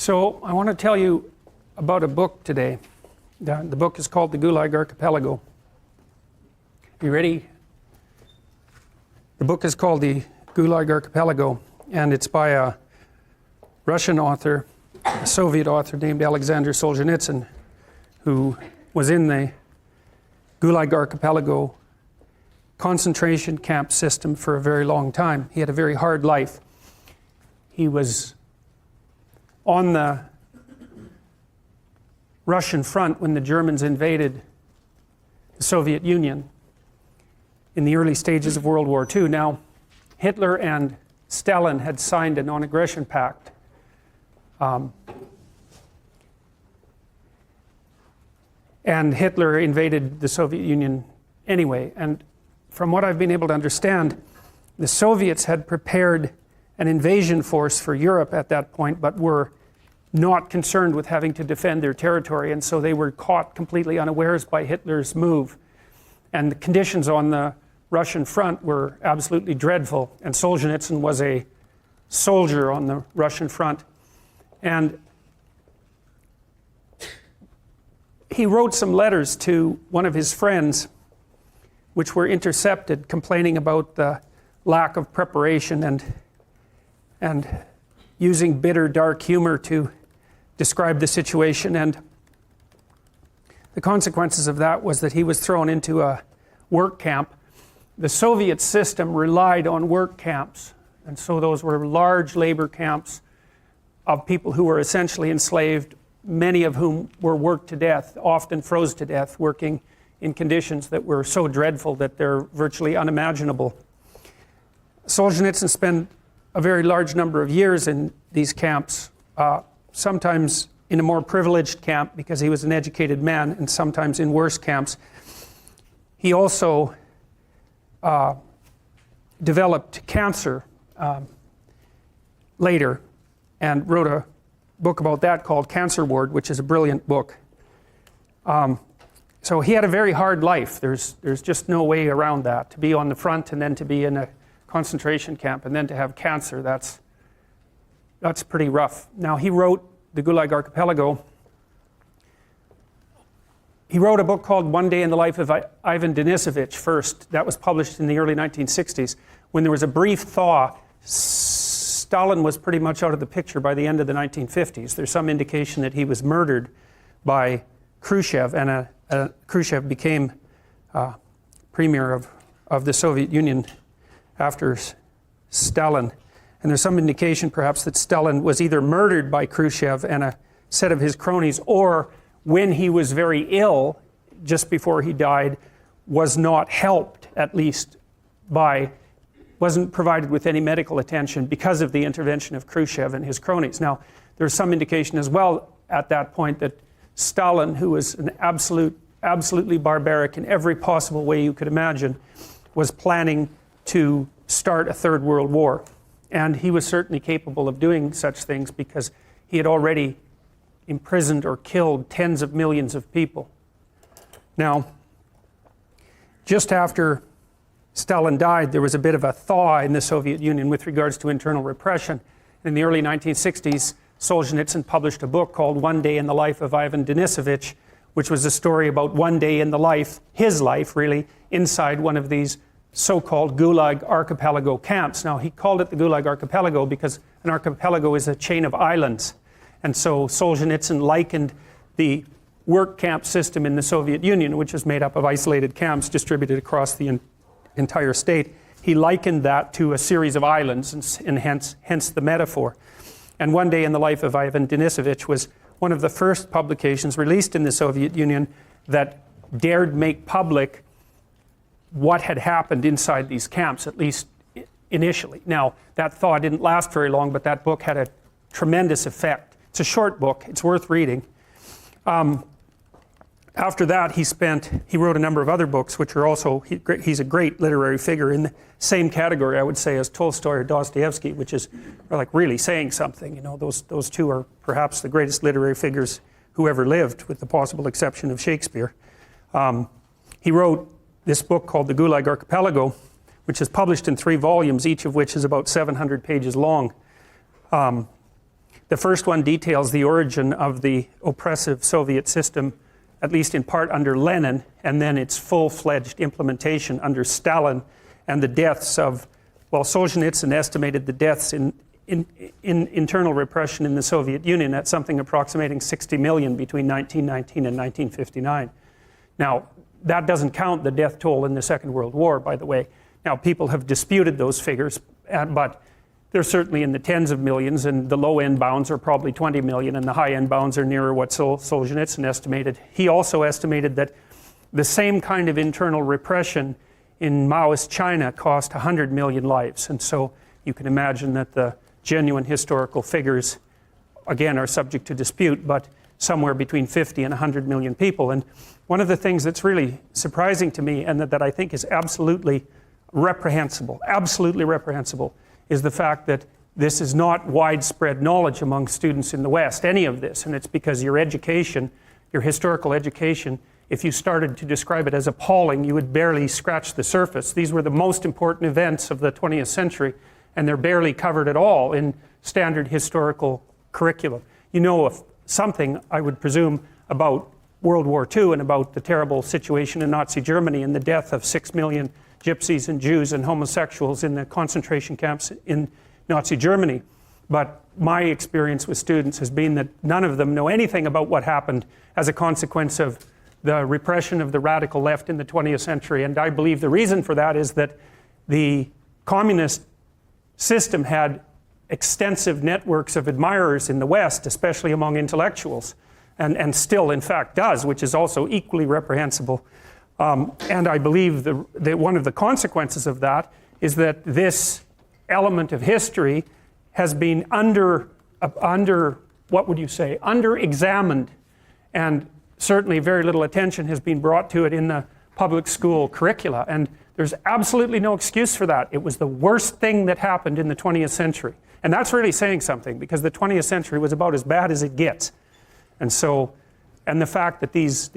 So I want to tell you about a book today. The book is called The Gulag Archipelago. You ready? The book is called The Gulag Archipelago, and it's by a Russian author, a Soviet author named Aleksandr Solzhenitsyn, who was in the Gulag Archipelago concentration camp system for a very long time. He had a very hard life. He was on the Russian front when the Germans invaded the Soviet Union in the early stages of World War II. Now, Hitler and Stalin had signed a non-aggression pact. And Hitler invaded the Soviet Union anyway. And from what I've been able to understand, the Soviets had prepared an invasion force for Europe at that point, but were not concerned with having to defend their territory, and so they were caught completely unawares by Hitler's move. And the conditions on the Russian front were absolutely dreadful, and Solzhenitsyn was a soldier on the Russian front. And he wrote some letters to one of his friends, which were intercepted, complaining about the lack of preparation and using bitter, dark humor to describe the situation. And the consequences of that was that he was thrown into a work camp. The Soviet system relied on work camps, and so those were large labor camps of people who were essentially enslaved, many of whom were worked to death, often froze to death, working in conditions that were so dreadful that they're virtually unimaginable. Solzhenitsyn spent a very large number of years in these camps, sometimes in a more privileged camp because he was an educated man, and sometimes in worse camps. He also developed cancer later and wrote a book about that called Cancer Ward, which is a brilliant book. So he had a very hard life. There's just no way around that. To be on the front and then to be in a concentration camp and then to have cancer, that's pretty rough. Now, he wrote The Gulag Archipelago. He wrote a book called One Day in the Life of Ivan Denisovich first. That was published in the early 1960s. When there was a brief thaw, Stalin was pretty much out of the picture by the end of the 1950s. There's some indication that he was murdered by Khrushchev, and Khrushchev became premier of the Soviet Union after Stalin. And there's some indication perhaps that Stalin was either murdered by Khrushchev and a set of his cronies, or when he was very ill, just before he died, was not helped, at least wasn't provided with any medical attention because of the intervention of Khrushchev and his cronies. Now, there's some indication as well at that point that Stalin, who was an absolutely barbaric in every possible way you could imagine, was planning to start a third world war. And he was certainly capable of doing such things because he had already imprisoned or killed tens of millions of people. Now, just after Stalin died, there was a bit of a thaw in the Soviet Union with regards to internal repression. In the early 1960s, Solzhenitsyn published a book called One Day in the Life of Ivan Denisovich, which was a story about one day in the life, his life really, inside one of these so-called Gulag Archipelago camps. Now, he called it the Gulag Archipelago because an archipelago is a chain of islands. And so Solzhenitsyn likened the work camp system in the Soviet Union, which is made up of isolated camps distributed across the entire state. He likened that to a series of islands, and hence the metaphor. And One Day in the Life of Ivan Denisovich was one of the first publications released in the Soviet Union that dared make public what had happened inside these camps, at least initially. Now, that thaw didn't last very long, but that book had a tremendous effect. It's a short book. It's worth reading. After that, he wrote a number of other books, which are also, he's a great literary figure in the same category, I would say, as Tolstoy or Dostoevsky, which is like really saying something. You know, those two are perhaps the greatest literary figures who ever lived, with the possible exception of Shakespeare. He wrote this book called The Gulag Archipelago, which is published in 3 volumes, each of which is about 700 pages long. The first one details the origin of the oppressive Soviet system, at least in part under Lenin, and then its full-fledged implementation under Stalin, and the deaths of, well, Solzhenitsyn estimated the deaths in internal repression in the Soviet Union at something approximating 60 million between 1919 and 1959. Now, that doesn't count the death toll in the Second World War, by the way. Now, people have disputed those figures, but they're certainly in the tens of millions, and the low-end bounds are probably 20 million, and the high-end bounds are nearer what Solzhenitsyn estimated. He also estimated that the same kind of internal repression in Maoist China cost 100 million lives. And so you can imagine that the genuine historical figures, again, are subject to dispute, but somewhere between 50 and 100 million people. And one of the things that's really surprising to me, and that I think is absolutely reprehensible, is the fact that this is not widespread knowledge among students in the West, any of this, and it's because your education, your historical education, if you started to describe it as appalling, you would barely scratch the surface. These were the most important events of the 20th century, and they're barely covered at all in standard historical curriculum. You know something, I would presume, about World War II and about the terrible situation in Nazi Germany and the death of 6 million gypsies and Jews and homosexuals in the concentration camps in Nazi Germany. But my experience with students has been that none of them know anything about what happened as a consequence of the repression of the radical left in the 20th century. And I believe the reason for that is that the communist system had extensive networks of admirers in the West, especially among intellectuals, and still in fact does, which is also equally reprehensible. And I believe that one of the consequences of that is that this element of history has been under-examined, and certainly very little attention has been brought to it in the public school curricula. And there's absolutely no excuse for that. It was the worst thing that happened in the 20th century. And that's really saying something, because the 20th century was about as bad as it gets. And so, and the fact that these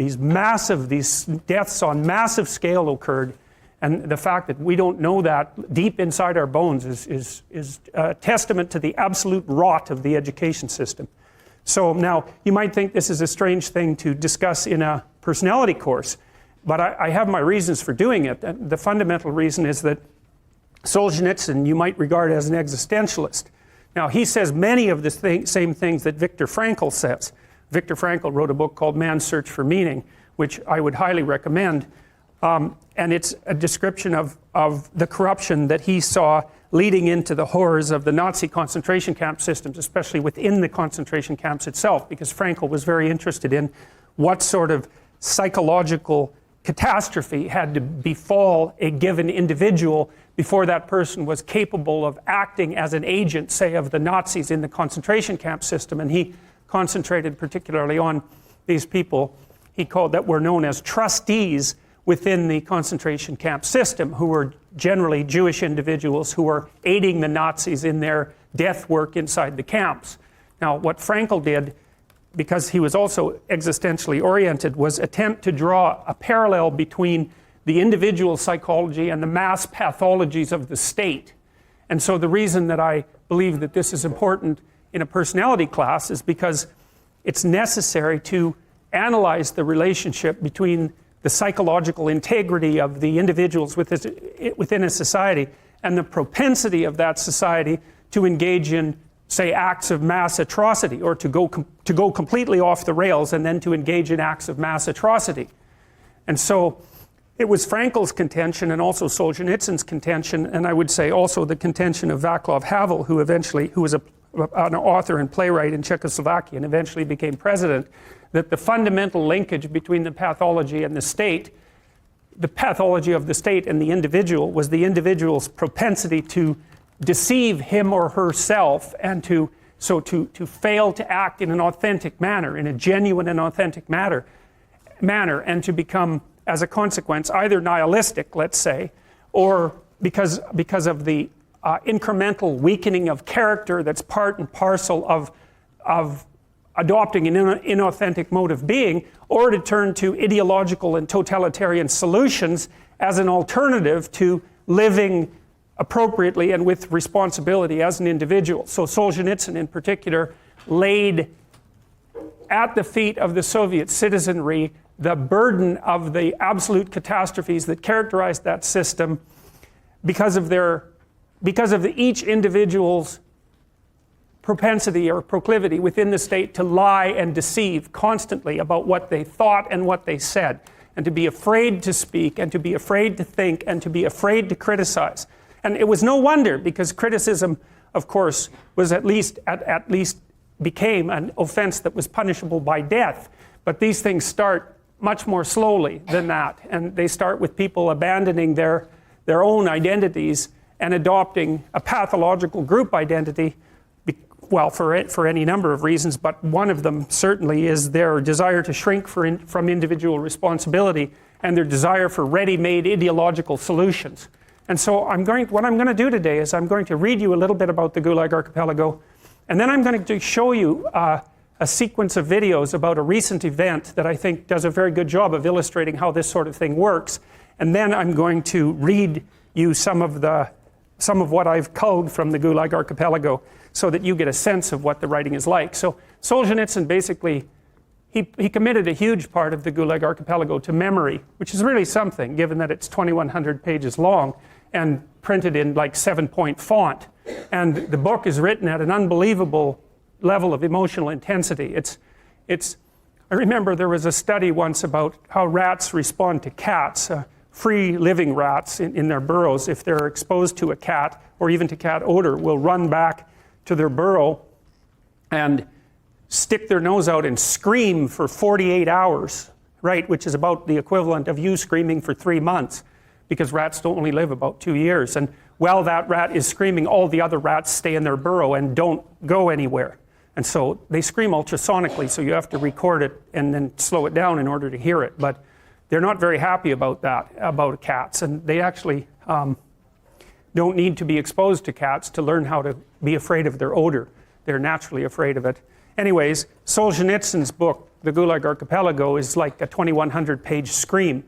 deaths on massive scale occurred, and the fact that we don't know that deep inside our bones is a testament to the absolute rot of the education system. So now, you might think this is a strange thing to discuss in a personality course, but I have my reasons for doing it. And the fundamental reason is that Solzhenitsyn you might regard as an existentialist. Now, he says many of the same things that Viktor Frankl says. Viktor Frankl wrote a book called Man's Search for Meaning, which I would highly recommend. And it's a description of the corruption that he saw leading into the horrors of the Nazi concentration camp systems, especially within the concentration camps itself, because Frankl was very interested in what sort of psychological catastrophe had to befall a given individual before that person was capable of acting as an agent, say, of the Nazis in the concentration camp system. And he concentrated particularly on these people he called that were known as trustees within the concentration camp system, who were generally Jewish individuals who were aiding the Nazis in their death work inside the camps. Now, what Frankl did, because he was also existentially oriented, was attempt to draw a parallel between the individual psychology and the mass pathologies of the state. And so the reason that I believe that this is important in a personality class is because it's necessary to analyze the relationship between the psychological integrity of the individuals within a society and the propensity of that society to engage in, say, acts of mass atrocity, or to go completely off the rails and then to engage in acts of mass atrocity. And so it was Frankl's contention, and also Solzhenitsyn's contention, and I would say also the contention of Václav Havel, who was an author and playwright in Czechoslovakia and eventually became president, that the fundamental linkage between the pathology and the state, the pathology of the state and the individual, was the individual's propensity to deceive him or herself, and to fail to act in an authentic manner, in a genuine and authentic manner, and to become, as a consequence, either nihilistic, let's say, or because of the incremental weakening of character that's part and parcel of adopting an inauthentic mode of being, or to turn to ideological and totalitarian solutions as an alternative to living appropriately and with responsibility as an individual. So Solzhenitsyn in particular laid at the feet of the Soviet citizenry the burden of the absolute catastrophes that characterized that system because of each individual's propensity or proclivity within the state to lie and deceive constantly about what they thought and what they said, and to be afraid to speak, and to be afraid to think, and to be afraid to criticize. And it was no wonder, because criticism, of course, was at least became an offense that was punishable by death. But these things start much more slowly than that, and they start with people abandoning their own identities and adopting a pathological group identity, well, for any number of reasons, but one of them certainly is their desire to shrink from individual responsibility and their desire for ready-made ideological solutions. And so what I'm going to do today is I'm going to read you a little bit about the Gulag Archipelago, and then I'm going to show you a sequence of videos about a recent event that I think does a very good job of illustrating how this sort of thing works. And then I'm going to read you some of what I've culled from the Gulag Archipelago so that you get a sense of what the writing is like. So Solzhenitsyn basically, he committed a huge part of the Gulag Archipelago to memory, which is really something given that it's 2,100 pages long and printed in like 7-point font. And the book is written at an unbelievable level of emotional intensity. I remember there was a study once about how rats respond to cats, free living rats in their burrows. If they're exposed to a cat or even to cat odor, will run back to their burrow and stick their nose out and scream for 48 hours, right, which is about the equivalent of you screaming for 3 months, because rats don't only live about 2 years. And while that rat is screaming, all the other rats stay in their burrow and don't go anywhere. And so they scream ultrasonically, so you have to record it and then slow it down in order to hear it. But they're not very happy about that, about cats, and they actually don't need to be exposed to cats to learn how to be afraid of their odor. They're naturally afraid of it. Anyways, Solzhenitsyn's book, The Gulag Archipelago, is like a 2,100-page scream.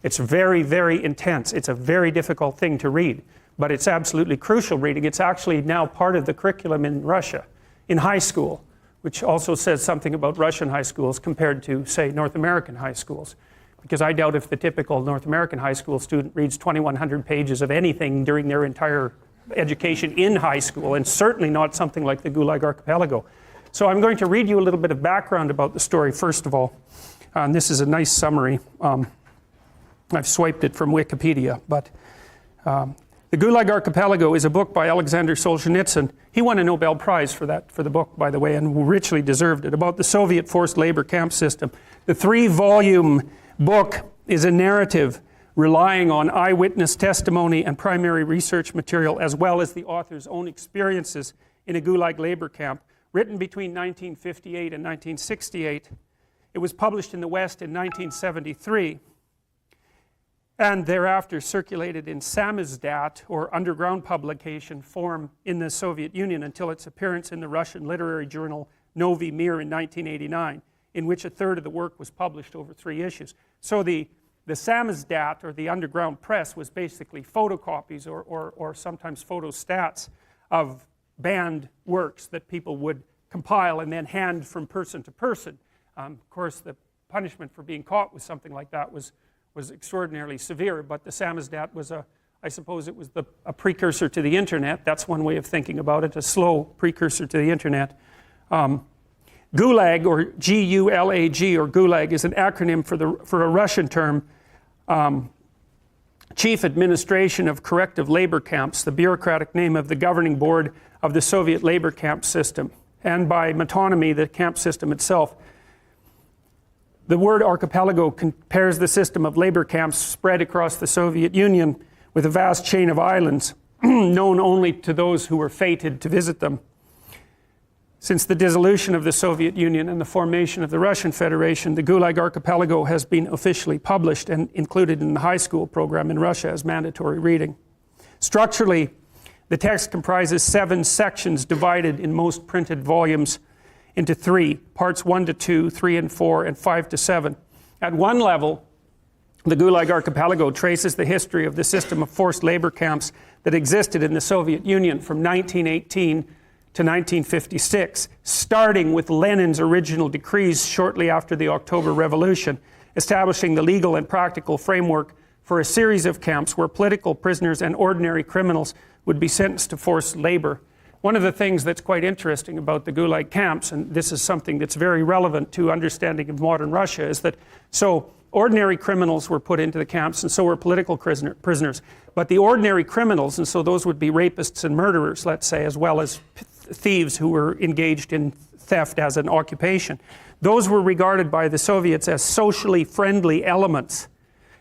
It's very, very intense. It's a very difficult thing to read, but it's absolutely crucial reading. It's actually now part of the curriculum in Russia, in high school, which also says something about Russian high schools compared to, say, North American high schools. Because I doubt if the typical North American high school student reads 2,100 pages of anything during their entire education in high school, and certainly not something like the Gulag Archipelago. So I'm going to read you a little bit of background about the story, first of all. And this is a nice summary. I've swiped it from Wikipedia, but the Gulag Archipelago is a book by Aleksandr Solzhenitsyn. He won a Nobel Prize for the book, by the way, and richly deserved it, about the Soviet forced labor camp system. The 3-volume book is a narrative relying on eyewitness testimony and primary research material, as well as the author's own experiences in a Gulag labor camp, written between 1958 and 1968. It was published in the West in 1973, and thereafter circulated in samizdat, or underground publication form, in the Soviet Union until its appearance in the Russian literary journal Novy Mir in 1989, in which a third of the work was published over 3 issues. So the samizdat, or the underground press, was basically photocopies or sometimes photostats of banned works that people would compile and then hand from person to person. Of course, the punishment for being caught with something like that was extraordinarily severe, but the samizdat was I suppose it was a precursor to the internet. That's one way of thinking about it, a slow precursor to the internet. Gulag, or G-U-L-A-G, or Gulag, is an acronym for a Russian term, Chief Administration of Corrective Labor Camps, the bureaucratic name of the governing board of the Soviet labor camp system, and by metonymy, the camp system itself. The word archipelago compares the system of labor camps spread across the Soviet Union with a vast chain of islands, known only to those who were fated to visit them. Since the dissolution of the Soviet Union and the formation of the Russian Federation, the Gulag Archipelago has been officially published and included in the high school program in Russia as mandatory reading. Structurally, the text comprises 7 sections divided in most printed volumes into 3, parts 1 to 2, 3 and 4, and 5 to 7. At one level, the Gulag Archipelago traces the history of the system of forced labor camps that existed in the Soviet Union from 1918 to to 1956, starting with Lenin's original decrees shortly after the October Revolution, establishing the legal and practical framework for a series of camps where political prisoners and ordinary criminals would be sentenced to forced labor. One of the things that's quite interesting about the Gulag camps, and this is something that's very relevant to understanding of modern Russia, is that so ordinary criminals were put into the camps, and so were political prisoners. But the ordinary criminals, and so those would be rapists and murderers, let's say, as well as thieves who were engaged in theft as an occupation, those were regarded by the Soviets as socially friendly elements.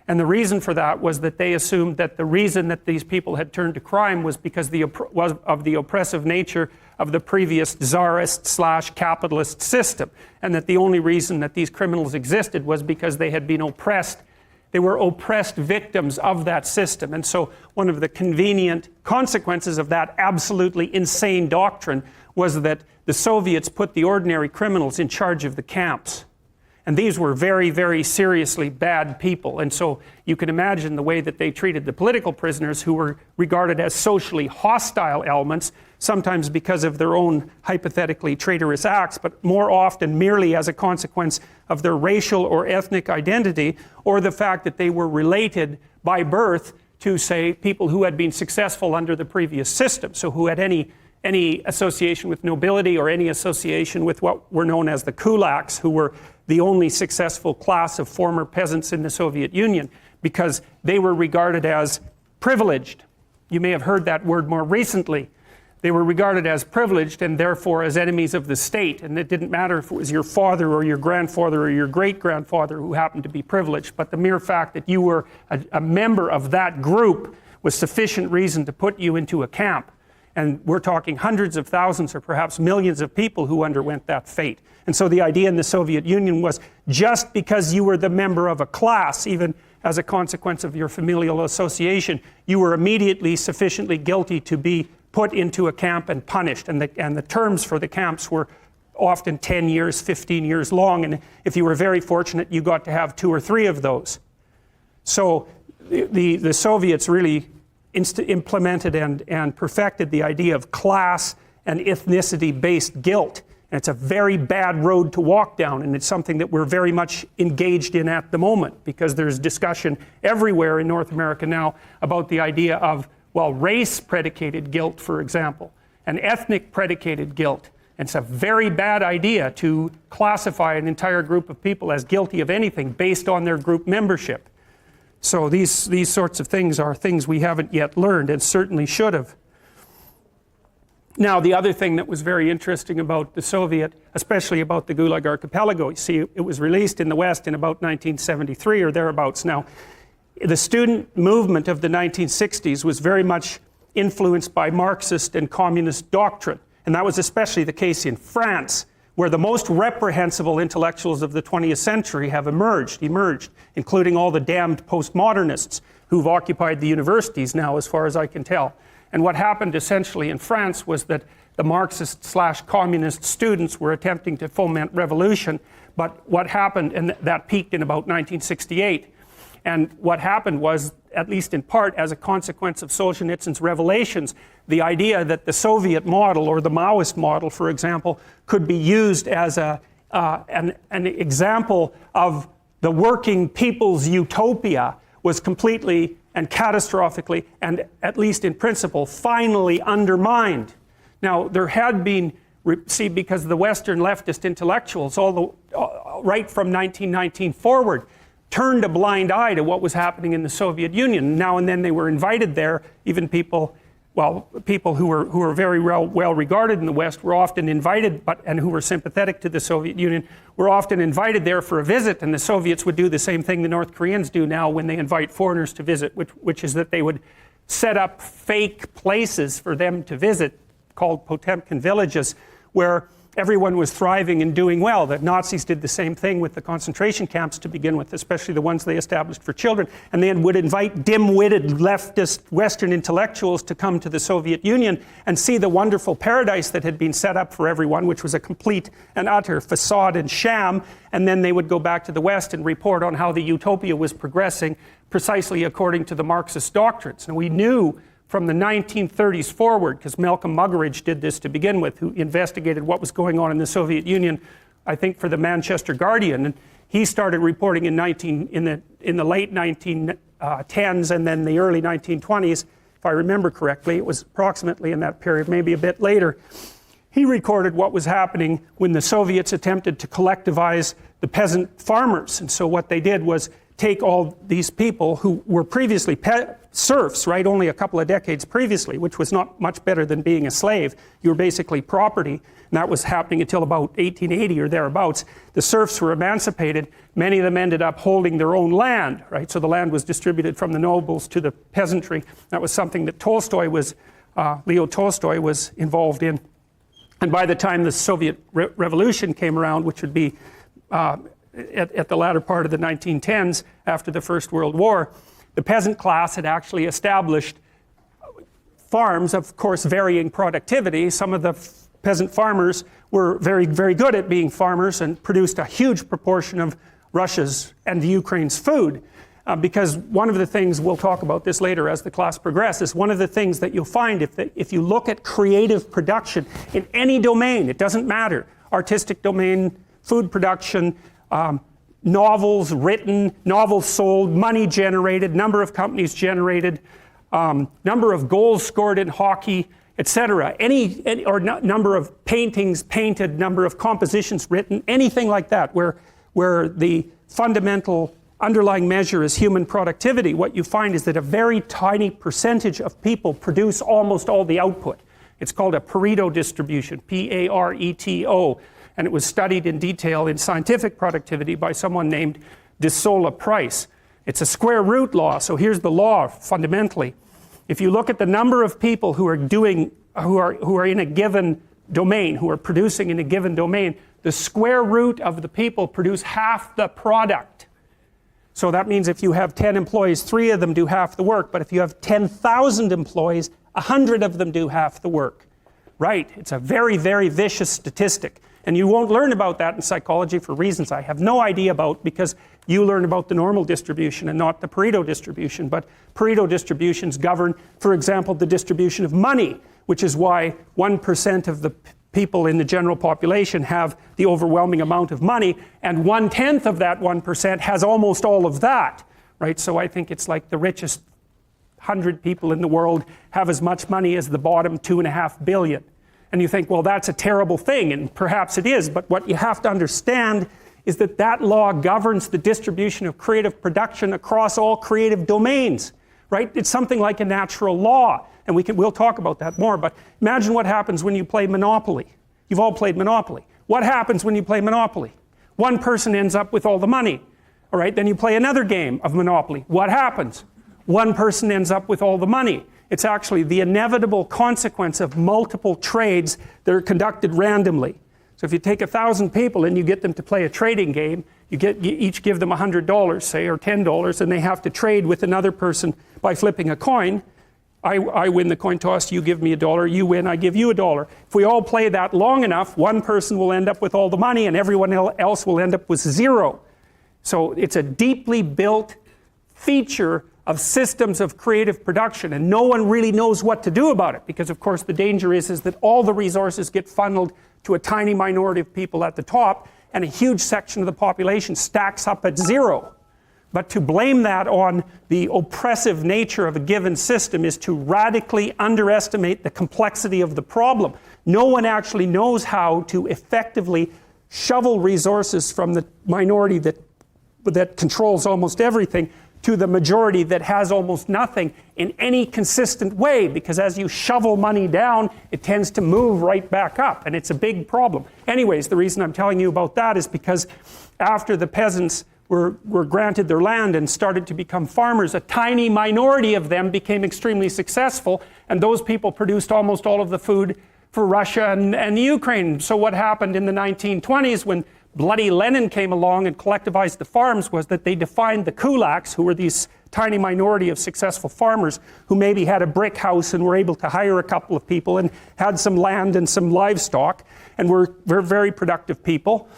And the reason for that was that they assumed that the reason that these people had turned to crime was because of the oppressive nature of the previous czarist/capitalist system, and that the only reason that these criminals existed was because they had been oppressed. They were oppressed victims of that system. And so one of the convenient consequences of that absolutely insane doctrine was that the Soviets put the ordinary criminals in charge of the camps. And these were very, very seriously bad people. And so you can imagine the way that they treated the political prisoners, who were regarded as socially hostile elements, sometimes because of their own hypothetically traitorous acts, but more often merely as a consequence of their racial or ethnic identity, or the fact that they were related by birth to, say, people who had been successful under the previous system, so who had any association with nobility or any association with what were known as the kulaks, who were the only successful class of former peasants in the Soviet Union, because they were regarded as privileged. You may have heard that word more recently. They were regarded as privileged and therefore as enemies of the state, and it didn't matter if it was your father or your grandfather or your great-grandfather who happened to be privileged, but the mere fact that you were a member of that group was sufficient reason to put you into a camp. And we're talking hundreds of thousands or perhaps millions of people who underwent that fate. And so the idea in the Soviet Union was, just because you were the member of a class, even as a consequence of your familial association, you were immediately sufficiently guilty to be put into a camp and punished. And the terms for the camps were often 10 years, 15 years long. And if you were very fortunate, you got to have 2 or 3 of those. So the Soviets really implemented and perfected the idea of class and ethnicity-based guilt. And it's a very bad road to walk down, and it's something that we're very much engaged in at the moment, because there's discussion everywhere in North America now about the idea of, well, race-predicated guilt, for example, and ethnic-predicated guilt. And it's a very bad idea to classify an entire group of people as guilty of anything based on their group membership. So these sorts of things are things we haven't yet learned, and certainly should have. Now, the other thing that was very interesting about the Soviet, especially about the Gulag Archipelago, you see, it was released in the West in about 1973 or thereabouts. Now, the student movement of the 1960s was very much influenced by Marxist and communist doctrine, and that was especially the case in France, where the most reprehensible intellectuals of the 20th century have emerged, including all the damned postmodernists who've occupied the universities now, as far as I can tell. And what happened essentially in France was that the Marxist/communist students were attempting to foment revolution, but what happened, and that peaked in about 1968, and what happened was, at least in part as a consequence of Solzhenitsyn's revelations, the idea that the Soviet model, or the Maoist model, for example, could be used as an example of the working people's utopia was completely and catastrophically, and at least in principle, finally undermined. Now, there had been, see, because the Western leftist intellectuals, right from 1919 forward, turned a blind eye to what was happening in the Soviet Union. Now and then they were invited there, even people who were very well regarded in the West were often invited, and who were sympathetic to the Soviet Union, were often invited there for a visit, and the Soviets would do the same thing the North Koreans do now when they invite foreigners to visit, which is that they would set up fake places for them to visit, called Potemkin villages, where everyone was thriving and doing well. The Nazis did the same thing with the concentration camps to begin with, especially the ones they established for children, and they would invite dim-witted leftist Western intellectuals to come to the Soviet Union and see the wonderful paradise that had been set up for everyone, which was a complete and utter facade and sham, and then they would go back to the West and report on how the utopia was progressing precisely according to the Marxist doctrines. And we knew from the 1930s forward, because Malcolm Muggeridge did this to begin with, who investigated what was going on in the Soviet Union, I think for the Manchester Guardian, and he started reporting in the late 1910s and then the early 1920s, if I remember correctly. It was approximately in that period, maybe a bit later. He recorded what was happening when the Soviets attempted to collectivize the peasant farmers. And so what they did was take all these people who were previously serfs, right, only a couple of decades previously, which was not much better than being a slave. You were basically property, and that was happening until about 1880 or thereabouts. The serfs were emancipated. Many of them ended up holding their own land, right, so the land was distributed from the nobles to the peasantry. That was something that Leo Tolstoy was involved in. And by the time the Soviet Revolution came around, which would be at the latter part of the 1910s, after the First World War, the peasant class had actually established farms, of course, varying productivity. Some of the peasant farmers were very, very good at being farmers and produced a huge proportion of Russia's and Ukraine's food. Because one of the things, we'll talk about this later as the class progresses, one of the things that you'll find if you look at creative production in any domain, it doesn't matter, artistic domain, food production, novels written, novels sold, money generated, number of companies generated, number of goals scored in hockey, etc. Number of paintings painted, number of compositions written, anything like that, where the fundamental underlying measure is human productivity, what you find is that a very tiny percentage of people produce almost all the output. It's called a Pareto distribution, P-A-R-E-T-O, and it was studied in detail in scientific productivity by someone named de Sola Price. It's a square root law, so here's the law fundamentally. If you look at the number of people who are in a given domain, who are producing in a given domain, the square root of the people produce half the product. So that means if you have 10 employees, 3 of them do half the work, but if you have 10,000 employees, 100 of them do half the work. Right, it's a very, very vicious statistic. And you won't learn about that in psychology for reasons I have no idea about, because you learn about the normal distribution and not the Pareto distribution. But Pareto distributions govern, for example, the distribution of money, which is why 1% of the people in the general population have the overwhelming amount of money, and 1/10 of that 1% has almost all of that, right? So I think it's like the richest 100 people in the world have as much money as the bottom 2.5 billion. And you think, well, that's a terrible thing, and perhaps it is, but what you have to understand is that that law governs the distribution of creative production across all creative domains, right? It's something like a natural law. And we'll talk about that more, but imagine what happens when you play Monopoly. You've all played Monopoly. What happens when you play Monopoly? One person ends up with all the money. All right, then you play another game of Monopoly. What happens? One person ends up with all the money. It's actually the inevitable consequence of multiple trades that are conducted randomly. So if you take 1,000 people and you get them to play a trading game, you each give them $100, say, or $10, and they have to trade with another person by flipping a coin. I win the coin toss, you give me $1, you win, I give you $1. If we all play that long enough, one person will end up with all the money and everyone else will end up with zero. So it's a deeply built feature of systems of creative production, and no one really knows what to do about it, because of course the danger is that all the resources get funneled to a tiny minority of people at the top, and a huge section of the population stacks up at zero. But to blame that on the oppressive nature of a given system is to radically underestimate the complexity of the problem. No one actually knows how to effectively shovel resources from the minority that controls almost everything to the majority that has almost nothing in any consistent way, because as you shovel money down, it tends to move right back up, and it's a big problem. Anyways, the reason I'm telling you about that is because after the peasants were granted their land and started to become farmers, a tiny minority of them became extremely successful, and those people produced almost all of the food for Russia and the Ukraine. So what happened in the 1920s when bloody Lenin came along and collectivized the farms was that they defined the kulaks, who were these tiny minority of successful farmers who maybe had a brick house and were able to hire a couple of people and had some land and some livestock and were very productive people.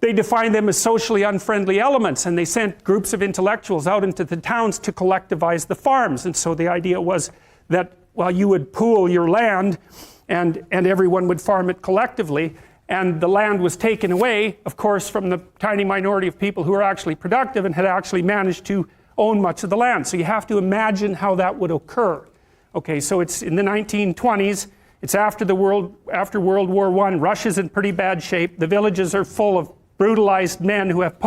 They defined them as socially unfriendly elements, and they sent groups of intellectuals out into the towns to collectivize the farms. And so the idea was that well, you would pool your land and everyone would farm it collectively, and the land was taken away, of course, from the tiny minority of people who were actually productive and had actually managed to own much of the land. So you have to imagine how that would occur. Okay, so it's in the 1920s, it's after World War I, Russia's in pretty bad shape, the villages are full of brutalized men who have